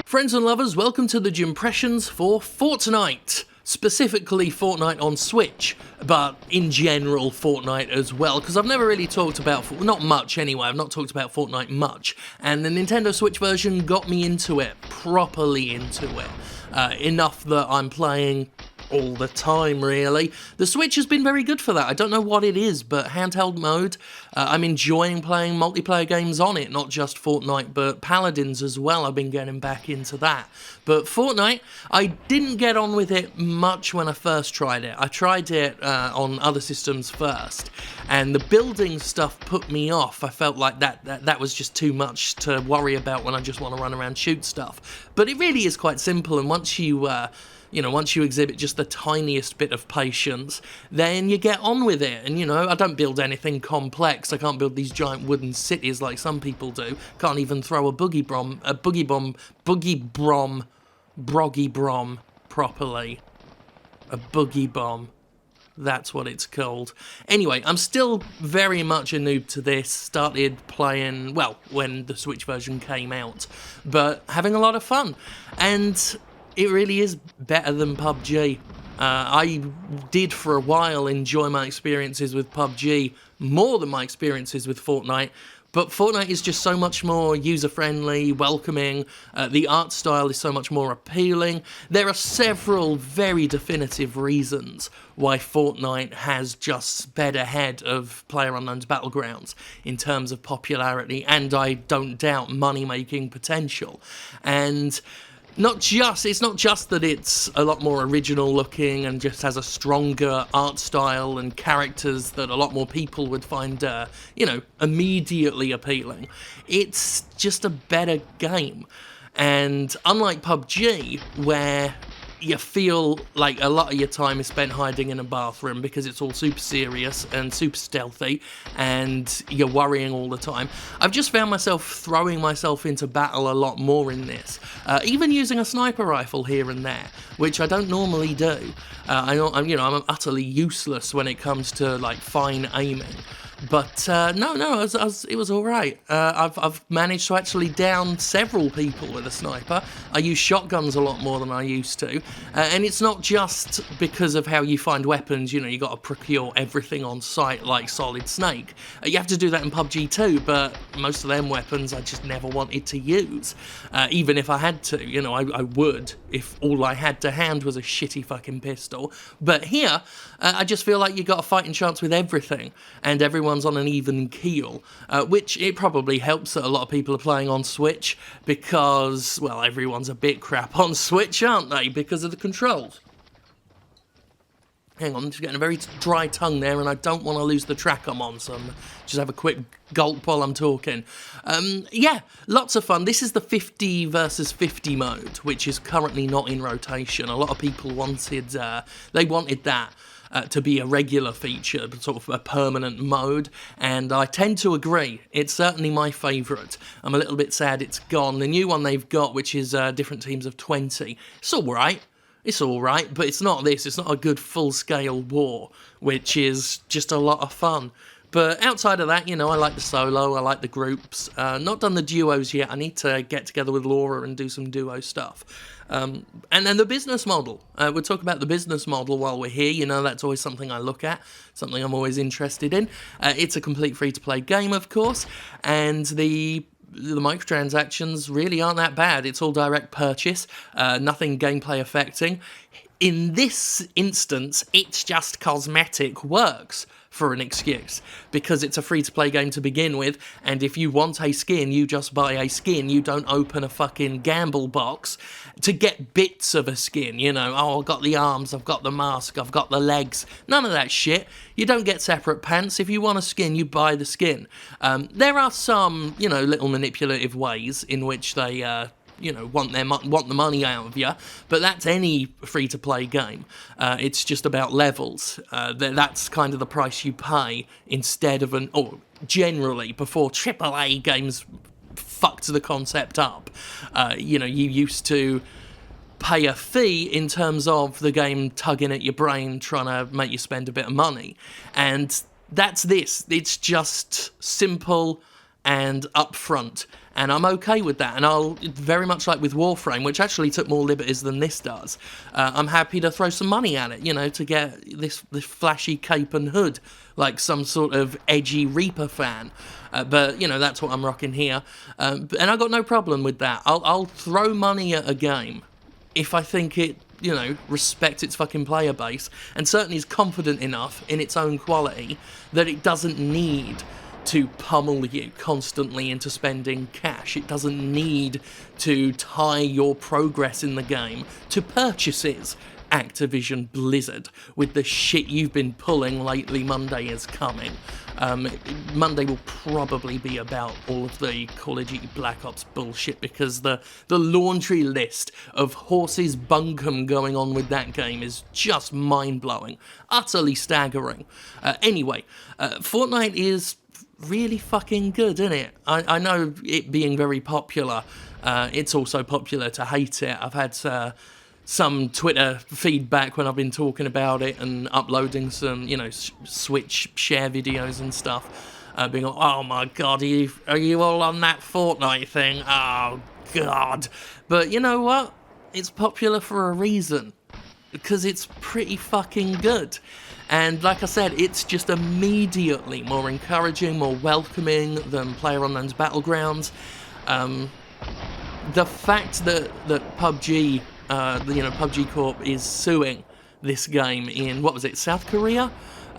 Friends and lovers, welcome to the Jimpressions for Fortnite. Specifically Fortnite on Switch, but in general Fortnite as well, because I've never really talked about, not much anyway, I've not talked about Fortnite much, and the Nintendo Switch version got me into it, properly into it, enough that I'm playing all the time, really. The Switch has been very good for that. I don't know what it is, but handheld mode, I'm enjoying playing multiplayer games on it, not just Fortnite, but Paladins as well. I've been getting back into that. But Fortnite, I didn't get on with it much when I first tried it. I tried it on other systems first, and the building stuff put me off. I felt like that was just too much to worry about when I just want to run around and shoot stuff. But it really is quite simple, and once you once you exhibit just the tiniest bit of patience, then you get on with it. And, I don't build anything complex. I can't build these giant wooden cities like some people do. Can't even throw a boogie brom properly. A boogie bomb. That's what it's called. Anyway, I'm still very much a noob to this. Started playing, well, when the Switch version came out, but having a lot of fun. And it really is better than PUBG. I did for a while enjoy my experiences with PUBG more than my experiences with Fortnite, but Fortnite is just so much more user-friendly, welcoming, the art style is so much more appealing. There are several very definitive reasons why Fortnite has just sped ahead of PlayerUnknown's Battlegrounds in terms of popularity, and I don't doubt money-making potential. And it's not just that it's a lot more original looking and just has a stronger art style and characters that a lot more people would find, immediately appealing. It's just a better game. And unlike PUBG, where you feel like a lot of your time is spent hiding in a bathroom because it's all super serious and super stealthy and you're worrying all the time, I've just found myself throwing myself into battle a lot more in this, even using a sniper rifle here and there, which I don't normally do. I'm utterly useless when it comes to fine aiming. But it was all right. I've managed to actually down several people with a sniper. I use shotguns a lot more than I used to, and it's not just because of how you find weapons. You got to procure everything on site like Solid Snake. You have to do that in PUBG too, but most of them weapons I just never wanted to use. Even if I had to, I would if all I had to hand was a shitty fucking pistol. But here, I just feel like you got a fighting chance with everything, and everyone's on an even keel, which it probably helps that a lot of people are playing on Switch because, well, everyone's a bit crap on Switch, aren't they, because of the controls. Hang on, I'm just getting a very dry tongue there, and I don't want to lose the track I'm on, so I'm just have a quick gulp while I'm talking. Yeah, lots of fun. This is the 50 versus 50 mode, which is currently not in rotation. A lot of people wanted that to be a regular feature, sort of a permanent mode, and I tend to agree. It's certainly my favourite. I'm a little bit sad it's gone. The new one they've got, which is different teams of 20, it's alright. It's alright, but it's not this. It's not a good full-scale war, which is just a lot of fun. But outside of that, I like the solo, I like the groups. Not done the duos yet. I need to get together with Laura and do some duo stuff. And then the business model. We'll talk about the business model while we're here. That's always something I look at, something I'm always interested in. It's a complete free-to-play game, of course, and the microtransactions really aren't that bad. It's all direct purchase, nothing gameplay affecting. In this instance, it's just cosmetic works for an excuse, because it's a free-to-play game to begin with, and if you want a skin, you just buy a skin. You don't open a fucking gamble box to get bits of a skin, I've got the arms, I've got the mask, I've got the legs. None of that shit. You don't get separate pants. If you want a skin, you buy the skin. There are some, little manipulative ways in which they want the money out of you, but that's any free-to-play game. It's just about levels. That's kind of the price you pay instead of generally, before AAA games fucked the concept up. You used to pay a fee in terms of the game tugging at your brain, trying to make you spend a bit of money. And that's this. It's just simple and upfront, and I'm okay with that. And I'll, very much like with Warframe, which actually took more liberties than this does, I'm happy to throw some money at it, you know, to get this flashy cape and hood, like some sort of edgy Reaper fan. But, you know, that's what I'm rocking here. And I've got no problem with that. I'll throw money at a game if I think it, you know, respects its fucking player base, and certainly is confident enough in its own quality that it doesn't need to pummel you constantly into spending cash. It doesn't need to tie your progress in the game to purchases. Activision Blizzard, with the shit you've been pulling lately, Monday is coming. Monday will probably be about all of the Call of Duty Black Ops bullshit, because the laundry list of horses bunkum going on with that game is just mind-blowing, utterly staggering. Anyway, Fortnite is really fucking good, isn't it? I know it being very popular, it's also popular to hate it. I've had some Twitter feedback when I've been talking about it and uploading some, you know, Switch share videos and stuff, being like, oh my god, are you all on that Fortnite thing? Oh god. But you know what? It's popular for a reason, because it's pretty fucking good. And like I said, it's just immediately more encouraging, more welcoming than PlayerUnknown's Battlegrounds. The fact that PUBG, PUBG Corp is suing this game in, what was it, South Korea?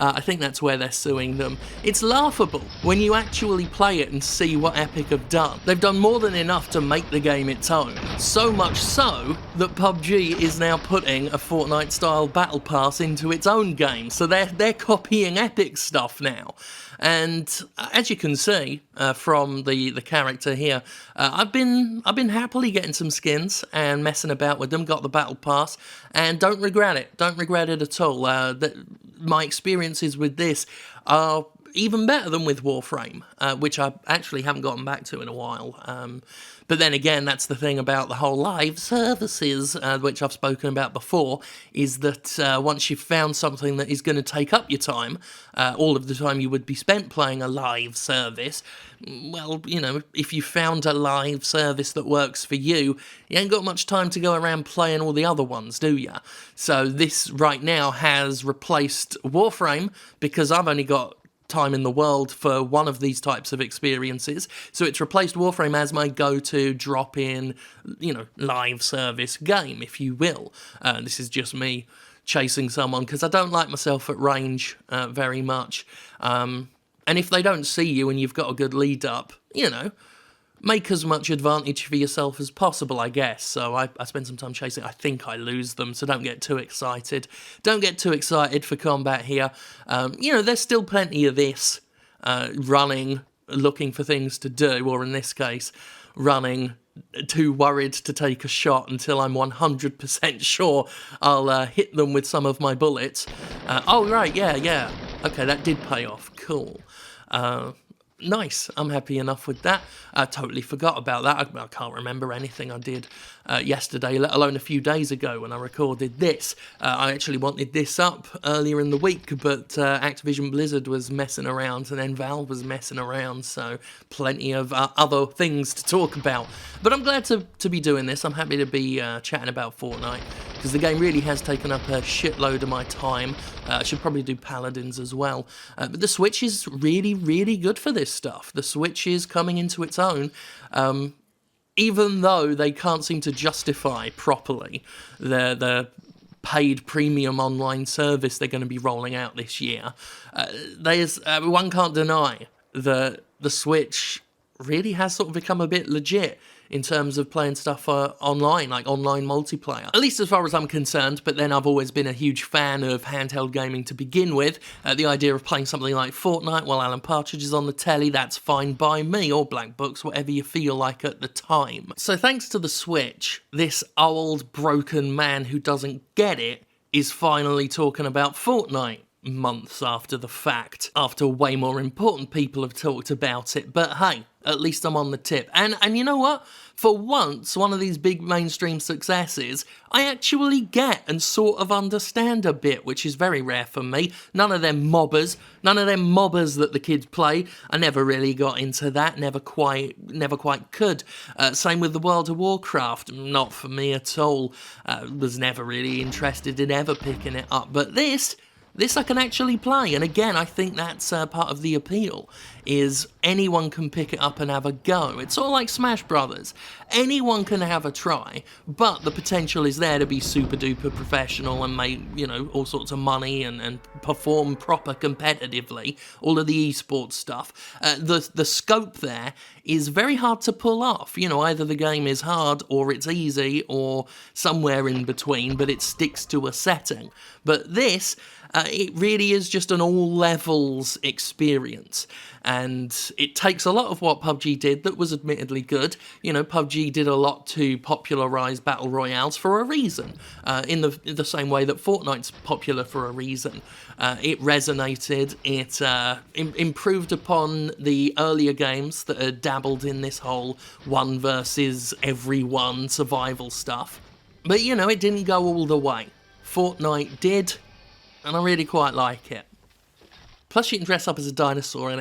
I think that's where they're suing them. It's laughable when you actually play it and see what Epic have done. They've done more than enough to make the game its own. So much so that PUBG is now putting a Fortnite-style battle pass into its own game. So they're copying Epic stuff now. And as you can see from the character here, I've been happily getting some skins and messing about with them. Got the battle pass and don't regret it. Don't regret it at all. My experiences with this are even better than with Warframe, which I actually haven't gotten back to in a while. But then again, that's the thing about the whole live services, which I've spoken about before, is that once you've found something that is going to take up your time, all of the time you would be spent playing a live service, well, you know, if you found a live service that works for you, you ain't got much time to go around playing all the other ones, do ya? So this right now has replaced Warframe, because I've only got time in the world for one of these types of experiences, so it's replaced Warframe as my go-to drop-in, you know, live service game, if you will. This is just me chasing someone, because I don't like myself at range very much, and if they don't see you and you've got a good lead up, you know, make as much advantage for yourself as possible, I guess. So I spend some time chasing. I think I lose them, so don't get too excited. Don't get too excited for combat here. You know, there's still plenty of this running, looking for things to do, or in this case, running, too worried to take a shot until I'm 100% sure I'll hit them with some of my bullets. Oh, right, yeah. Okay, that did pay off. Cool. Nice, I'm happy enough with that. I totally forgot about that. I can't remember anything I did yesterday, let alone a few days ago when I recorded this. I actually wanted this up earlier in the week, but Activision Blizzard was messing around, and then Valve was messing around, so plenty of other things to talk about. But I'm glad to be doing this. I'm happy to be chatting about Fortnite, because the game really has taken up a shitload of my time. I should probably do Paladins as well. But the Switch is really, really good for this stuff. The Switch is coming into its own, even though they can't seem to justify properly the paid premium online service they're going to be rolling out this year. One can't deny that the Switch really has sort of become a bit legit in terms of playing stuff online, like online multiplayer. At least as far as I'm concerned, but then I've always been a huge fan of handheld gaming to begin with. The idea of playing something like Fortnite while Alan Partridge is on the telly, that's fine by me, or Black Books, whatever you feel like at the time. So thanks to the Switch, this old, broken man who doesn't get it is finally talking about Fortnite months after the fact, after way more important people have talked about it. But hey, at least I'm on the tip. And you know what? for once, one of these big mainstream successes, I actually get and sort of understand a bit, which is very rare for me. None of them mobbers that the kids play. I never really got into that, never quite could. Same with the World of Warcraft, not for me at all. Was never really interested in ever picking it up, but this I can actually play, and again, I think that's part of the appeal, is anyone can pick it up and have a go. It's all like Smash Brothers. Anyone can have a try, but the potential is there to be super duper professional and make, all sorts of money and perform proper competitively, all of the esports stuff. The scope there is very hard to pull off. Either the game is hard or it's easy or somewhere in between, but it sticks to a setting. But this, it really is just an all levels experience, and it takes a lot of what PUBG did that was admittedly good. PUBG did a lot to popularise battle royales for a reason, in the same way that Fortnite's popular for a reason. It resonated, it improved upon the earlier games that had dabbled in this whole one versus everyone survival stuff. But it didn't go all the way. Fortnite did, and I really quite like it. Plus you can dress up as a dinosaur in it.